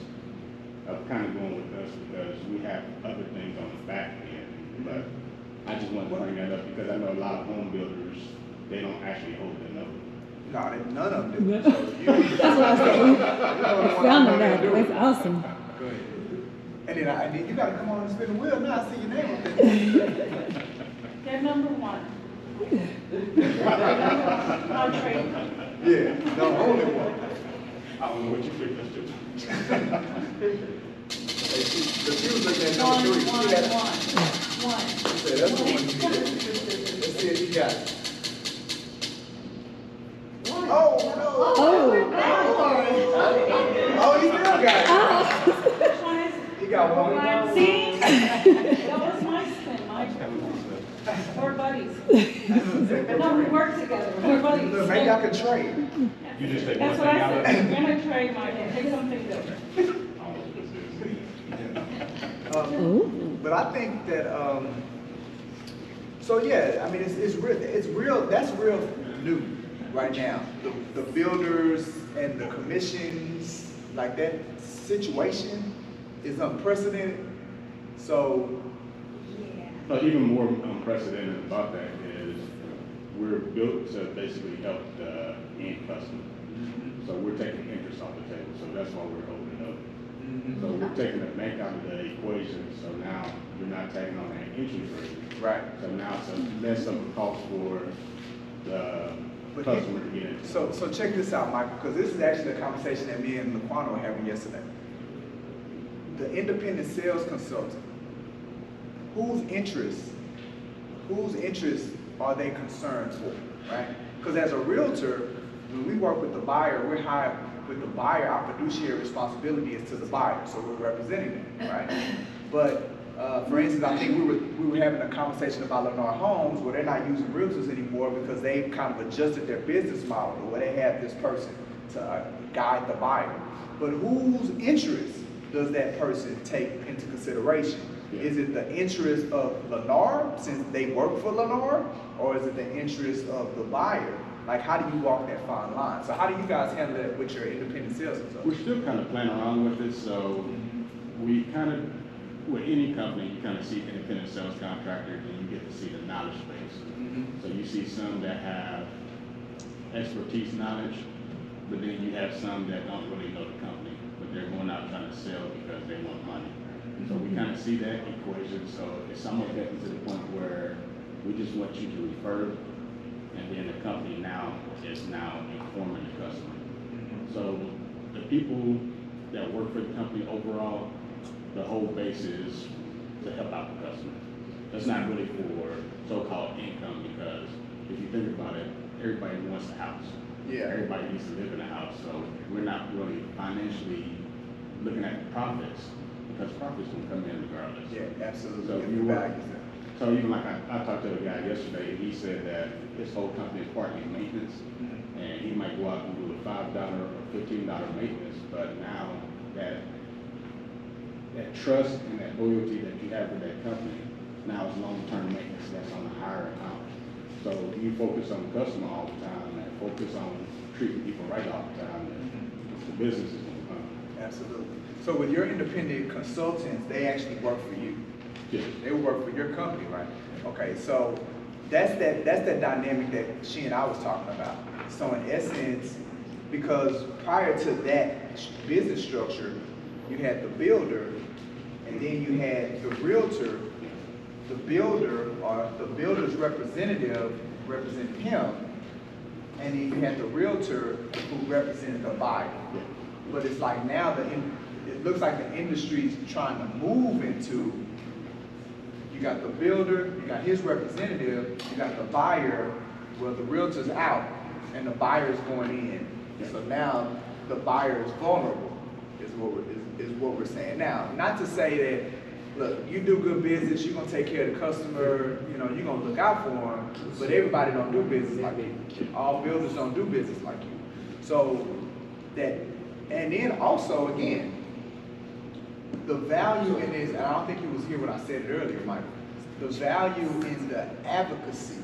of kind of going with us because we have other things on the back end. But I just want to bring that up because I know a lot of home builders, they don't actually hold their number. No, none of them do. So That's what I said. Found that. That's awesome. Go ahead. And then you got to come on and spin the wheel now. I see your name up there. They're number one. My trade. Yeah, the only one. I don't know what you think that's just. The few looking at number 3. One. Yeah, that's the one you need. Let's see if you got it. Oh, no. Oh, he still got it. Which one is it? He got one. See? That was my spin, we're buddies. No, we work together, we're buddies. Look, maybe I could trade. You just take one That's thing what I out of said, it. we're gonna trade mine, take something different. But I think that, so yeah, I mean, it's real, that's real new right now. The builders and the commissions, like that situation is unprecedented. So, But even more unprecedented about that is we're built to basically help the end customer. So we're taking interest off the table, so that's why we're holding it up. So we're taking the bank out of the equation, so now you're not taking on that interest rate. right. So now it's a less of a cost for the But customer to get into. So check this out, Michael, because this is actually a conversation that me and Laquan were having yesterday. The independent sales consultant, whose interests are they concerned for, right? Because as a realtor, when we work with the buyer, we're hired with the buyer, our fiduciary responsibility is to the buyer, so we're representing them, right? But for instance, I think we were having a conversation about Lennar Homes where they're not using realtors anymore because they've kind of adjusted their business model where they have this person to guide the buyer. But whose interest does that person take into consideration? Yeah. Is it the interest of Lennar, since they work for Lennar, or is it the interest of the buyer? Like, how do you walk that fine line? So how do you guys handle that with your independent sales consultant? We're still kind of playing around with it, so we kind of, with any company, you kind of see independent sales contractors and you get to see the knowledge base. So you see some that have expertise knowledge, but then you have some that don't really know the company, but they're going out trying to sell because they want money. So we kind of see that equation, so it's somewhat getting to the point where we just want you to refer, and then the company now is now informing the customer. So the people that work for the company overall, the whole base is to help out the customer. That's not really for so-called income, because if you think about it, everybody wants a house. Yeah. Everybody needs to live in a house, so we're not really financially looking at the profits, because profits will come in regardless. Yeah, absolutely. So If you the work, values there. so even like I talked to a guy yesterday, and he said that his whole company is partly maintenance, and he might go out and do a $5 or $15 maintenance, but now that trust and that loyalty that you have with that company, now it's long-term maintenance that's on a higher amount. So you focus on the customer all the time and focus on treating people right all the time, and the business is going to come. Absolutely. So with your independent consultants, they actually work for you. Yes. They work for your company, right? Okay, so that's that dynamic that she and I was talking about. So in essence, because prior to that business structure, you had the builder, and then you had the realtor. The builder or the builder's representative represented him, and then you had the realtor who represented the buyer. But it's like now it looks like the industry's trying to move into, you got the builder, you got his representative, you got the buyer, well, the realtor's out and the buyer's going in. So now the buyer is vulnerable, is what we're saying. Now, not to say that, look, you do good business, you're gonna take care of the customer, you know, you're gonna look out for them, but everybody don't do business like you. All builders don't do business like you. So that, and then also, again, the value in this, and I don't think you was here when I said it earlier, Michael, the value in the advocacy,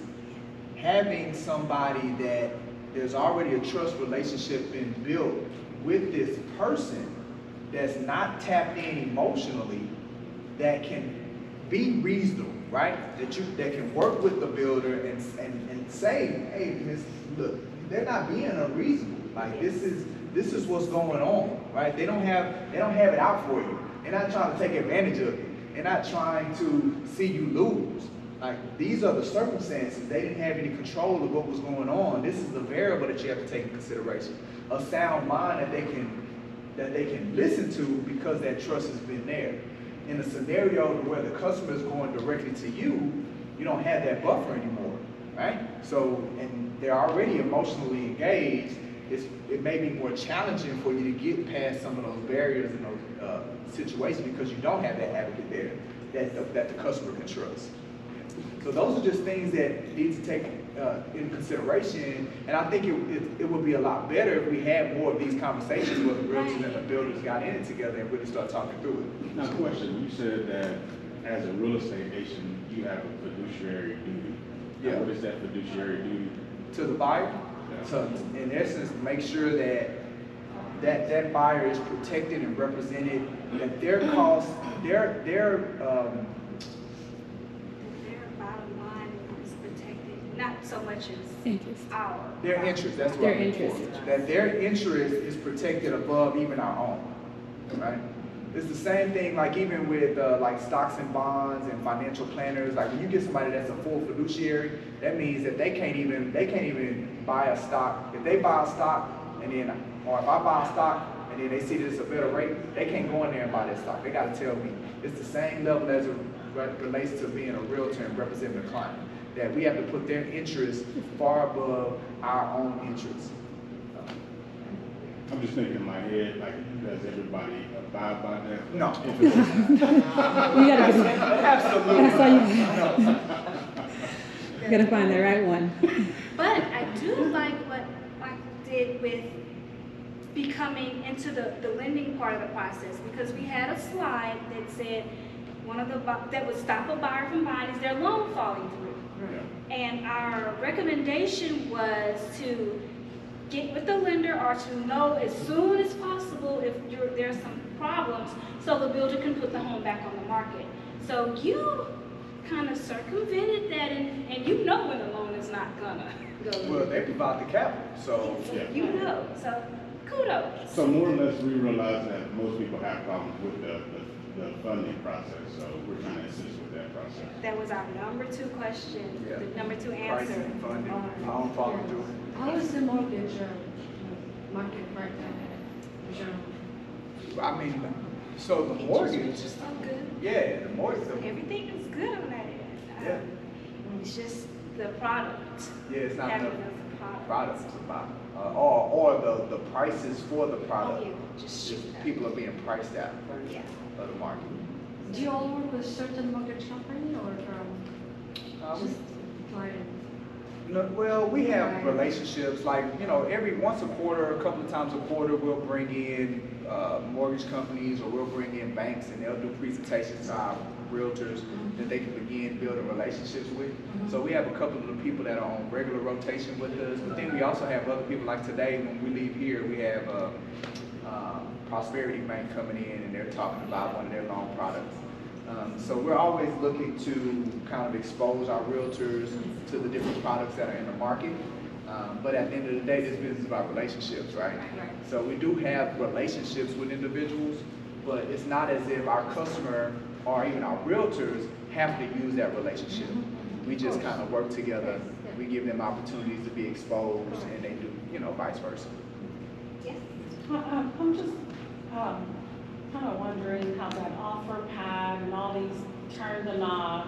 having somebody that there's already a trust relationship been built with this person that's not tapped in emotionally, that can be reasonable, right? That can work with the builder and say, hey, look, they're not being unreasonable. Like this is what's going on, right? They don't have it out for you. They're not trying to take advantage of you. They're not trying to see you lose. Like these are the circumstances. They didn't have any control of what was going on. This is the variable that you have to take in consideration. A sound mind that they can listen to because that trust has been there. In a scenario where the customer is going directly to you, you don't have that buffer anymore, right? So, and they're already emotionally engaged. It may be more challenging for you to get past some of those barriers in those situations because you don't have that advocate there that the customer can trust. So those are just things that need to take in consideration, and I think it would be a lot better if we had more of these conversations where the realtors and the builders got in it together and really start talking through it. Now, question, you said that as a real estate agent, you have a fiduciary duty. Yeah. Now, what is that fiduciary duty? To the buyer, Yeah. to, in essence, make sure that buyer is protected and represented, that their costs, their bottom line is protected, not so much as Interest. our. their interest, that's what Their I'm looking for. interest. That their interest is protected above even our own, right? It's the same thing like even with like stocks and bonds and financial planners. Like when you get somebody that's a full fiduciary, that means that they can't even buy a stock. If they buy a stock and then, or if I buy a stock and then they see that it's a better rate, they can't go in there and buy that stock. They got to tell me. It's the same level as it relates to being a realtor and representing the client. That we have to put their interests far above our own interests. I'm just thinking in my head, like, does everybody abide by that? No. If it's You gotta get, Absolutely. that's how No. you gotta find the right one. But I do like what Michael did with becoming into the lending part of the process, because we had a slide that said that would stop a buyer from buying is their loan falling through. Yeah. And our recommendation was to get with the lender or to know as soon as possible if there's some problems so the builder can put the home back on the market. So you kind of circumvented that and you know when the loan is not gonna go. Well, they provide the capital, so. Yeah. You know, so kudos. So more or less, we realize that most people have problems with the funding process, so we're trying to assist with that process. That was our number 2 question, Yeah. the number 2 answer. Pricing, funding, loan falling through. How is the mortgage market right now? General? I mean, so the mortgage, It's just all good. yeah, the mortgage, Everything is good on that end. Yeah. It's just the product. yeah, it's not Having the the product. products it's about, or the prices for the Oh, product. yeah, just shoot that. People are being priced out Yeah. of the market. Do you all work with certain mortgage company or just client? No, well, we have relationships, like, you know, every once a quarter, a couple of times a quarter, we'll bring in mortgage companies or we'll bring in banks and they'll do presentations to our realtors that they can begin building relationships with. So we have a couple of the people that are on regular rotation with us, but then we also have other people, like today when we leave here, we have Prosperity Bank coming in and they're talking about one of their loan products. So we're always looking to kind of expose our realtors to the different products that are in the market. But at the end of the day, this business is about relationships, right? So we do have relationships with individuals, but it's not as if our customer or even our realtors have to use that relationship. We just kind of work together. We give them opportunities to be exposed and they do, you know, vice versa. Yes. I'm just kind of wondering how that offer pad and all these turn the knob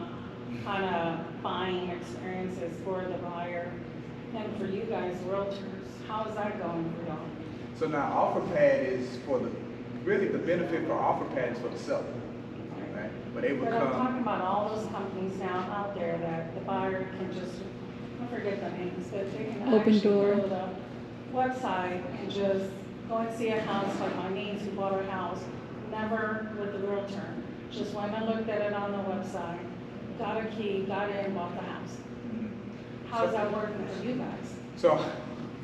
kind of buying experiences for the buyer and for you guys realtors, how is that going for y'all? So now offer pad is for really the benefit for offer pad is for the seller, right? But they would But I'm come. talking about all those companies now out there that the buyer can just, I forget the names, but they can Open actually Door. go to the website and just go and see a house, like my niece who bought her house, never with the realtor. Just went and looked at it on the website, got a key, got in, bought the house. How's that working for you guys? So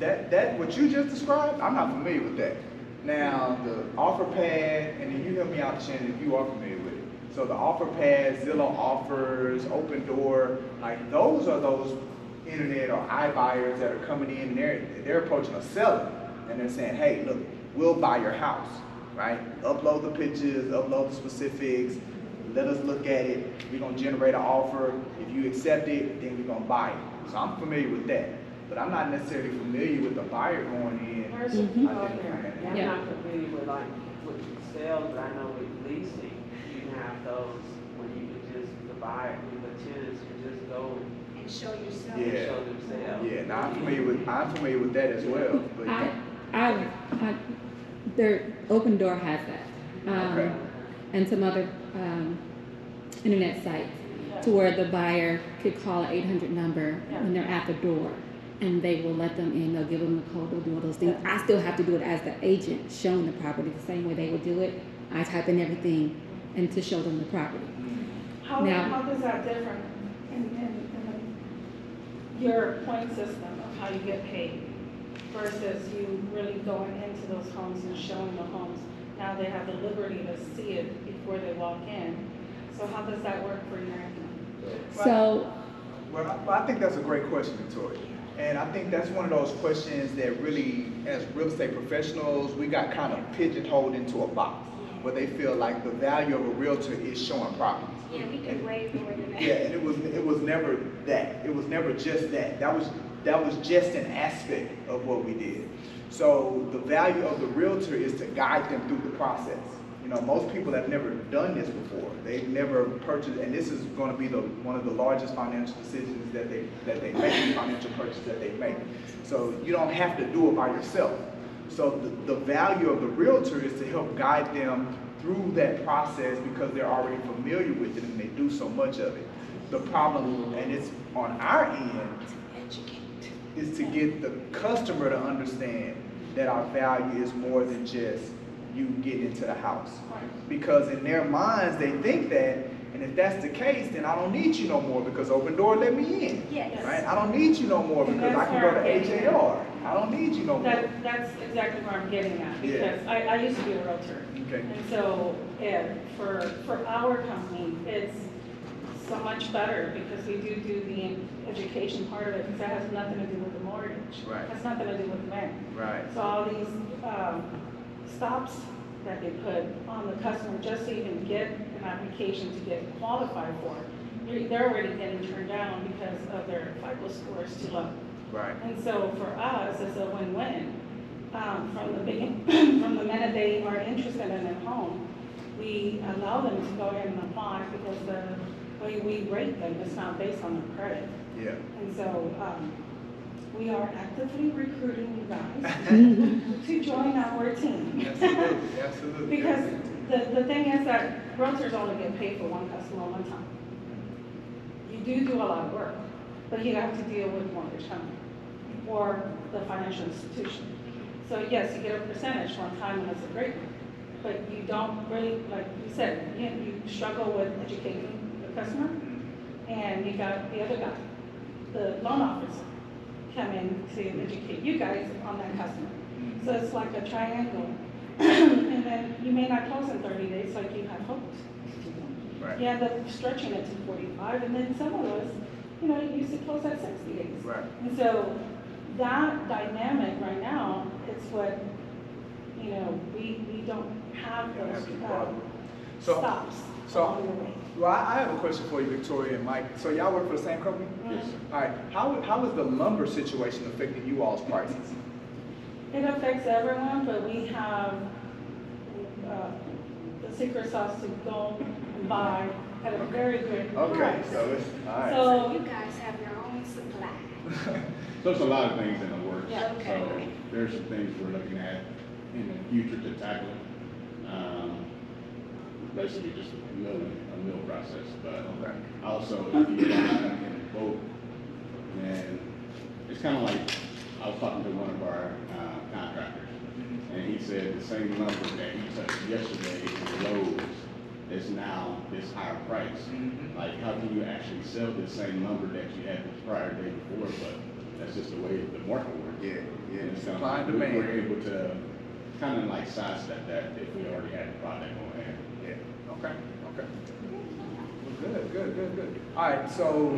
that what you just described, I'm not familiar with that. Now the offer pad, and then you help me out, Shannon, if you are familiar with it. So the offer pad, Zillow offers, Open Door, like those are those internet or iBuyers that are coming in and they're approaching a seller and they're saying, hey, look, we'll buy your house, right? Upload the pictures, upload the specifics, let us look at it. We're gonna generate an offer. If you accept it, then we're gonna buy it. So I'm familiar with that, but I'm not necessarily familiar with the buyer going in. Where's Mhm. Yeah, I'm Yeah. not familiar with like with sales, but I know with leasing, you can have those when you can just the buyer, the tenants can just go And show yourself. and Yeah. show themselves. Yeah, now I'm familiar with that as well. But I, their Open Door has that. Okay. And some other, internet sites to where the buyer could call an 800 number when they're at the door and they will let them in, they'll give them the code, they'll do all those things. I still have to do it as the agent showing the property the same way they would do it. I type in everything and to show them the property. How does that differ in your point system of how you get paid versus you really going into those homes and showing the homes? Now they have the liberty to see it before they walk in. So how does that work for your income? So, Well, I think that's a great question, Victoria. And I think that's one of those questions that really, as real estate professionals, we got kind of pigeonholed into a box where they feel like the value of a realtor is showing properties. Yeah, we can way more than that. Yeah, and it was never that. It was never just that. That was just an aspect of what we did. So the value of the realtor is to guide them through the process. You know, most people have never done this before. They've never purchased, and this is going to be one of the largest financial decisions that they make, financial purchase that they make. So you don't have to do it by yourself. So the value of the realtor is to help guide them through that process because they're already familiar with it and they do so much of it. The problem, and it's on our end, is to get the customer to understand that our value is more than just you getting into the house. Because in their minds, they think that, and if that's the case, then I don't need you no more because Open Door let me in. Yes. Right? I don't need you no more because I can go to HAR. I don't need you no more. That's exactly where I'm getting at, Yeah. because I used to be a realtor. Okay. And so, for our company, it's so much better because we do the education part of it, because that has nothing to do with the mortgage. Right. Has nothing to do with the bank. Right. So all these stops that they put on the customer just to even get an application to get qualified for, they're already getting turned down because of their FICO score is too low. Right. And so for us, it's a win-win. From the beginning, from the minute they are interested in a home, we allow them to go ahead and apply because the way we rate them is not based on their credit. Yeah. And so we are actively recruiting you guys to join our team. Absolutely. Absolutely. Because the thing is that realtors only get paid for one customer one time. You do a lot of work, but you have to deal with mortgage company or the financial institution. So yes, you get a percentage one time and it's a great one, but you don't really, like you said, you struggle with educating the customer, and you got the other guy, the loan officer, come in to educate you guys on that customer. So it's like a triangle. And then you may not close in 30 days like you had hoped. Right. You end up stretching it to 45, and then some of us, you used to close at 60 days. Right. And so that dynamic right now, it's what, we don't have those stops along the way. Well, I have a question for you, Victoria and Mike. So y'all work for the same company? Yes. All right. How is the lumber situation affecting you all's prices? It affects everyone, but we have the secret sauce to go and buy at a very good price. Okay, so it's all right. So You guys have your own supply. So it's a lot of things in the works. Yeah. Okay. So there's some things we're looking at. in the future to tackle it. Basically just a mill process, but Okay. also if you buy in bulk, then it's kind of like, I was talking to one of our contractors, and he said the same number that he touched yesterday in Lowe's is now this higher price. Like, how can you actually sell the same number that you had the prior day before? But that's just the way the market works. Yeah, yeah, And supply and demand. We're able to kind of like sidestep that if we already had the product on hand. Yeah, okay, okay. Well, good. All right, so,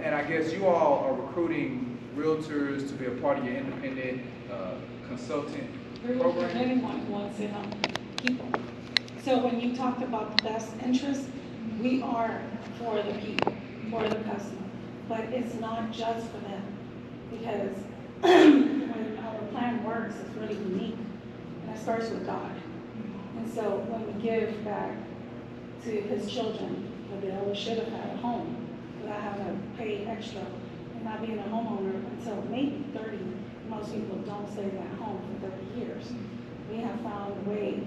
and I guess you all are recruiting realtors to be a part of your independent consultant We're looking for program? anyone who wants to help people. So when you talked about the best interest, we are for the people, for the customer. But it's not just for them, because when our plan works, it's really unique. And it starts with God. And so when we give back to his children, what they always should have had a home, without having to pay extra and not being a homeowner until maybe 30. Most people don't stay in that home for 30 years. We have found a way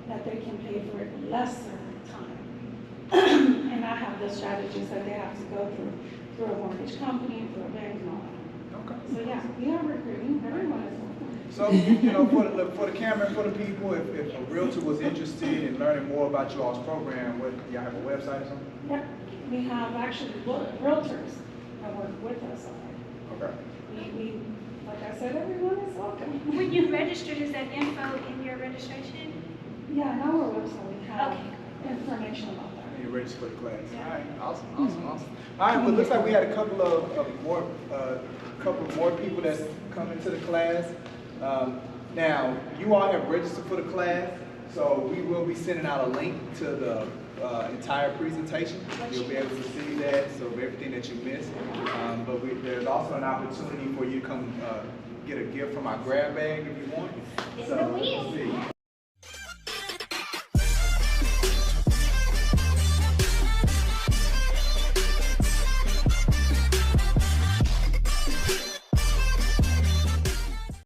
that they can pay for it lesser time. And not have the strategies that they have to go through a mortgage company, through a bank and all that. Okay. So yeah, we are recruiting, everyone is. So, you know, for the camera and for the people, if a realtor was interested in learning more about you all's program, what, y'all have a website or something? Yep, we have actually realtors that work with us already. Okay. We, like I said, everyone is welcome. When you registered, is that info in your registration? Yeah, on our website, we have Okay. information about that. And you're registered for the class. All right, awesome. All right, well, it looks like we had a couple more people that's coming to the class. Now, you all have registered for the class, so we will be sending out a link to the entire presentation. You'll be able to see that, so everything that you missed. But there's also an opportunity for you to come get a gift from our grab bag if you want. It's So, the wheel. let's see.